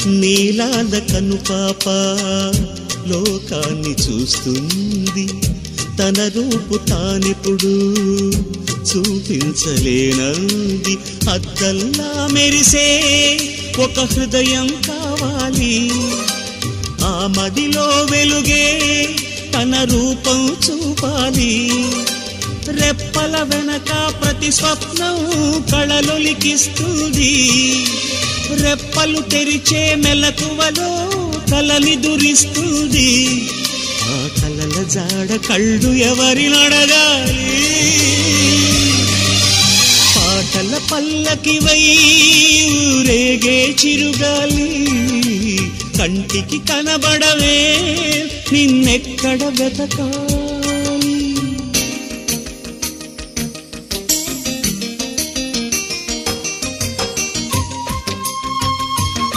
నీలాల కనుపాప లోకాన్ని చూస్తుంది, తన రూపు తానిప్పుడు చూపించలేనంది. అద్దల్లా మెరిసే ఒక హృదయం కావాలి, ఆ మదిలో వెలుగే తన రూపం చూపాలి. రెప్పల వెనక ప్రతి స్వప్నం కళలొలికిస్తుంది, రెప్పలు తెరిచే మెలకువలో కలని దురిస్తుంది. ఆ కలల జాడ కళ్ళు ఎవరినడగాలి? పాటల పల్లకివై ఊరేగే చిరుగాలి, కంటికి కనబడవే నిన్నెక్కడ వెతకాలి?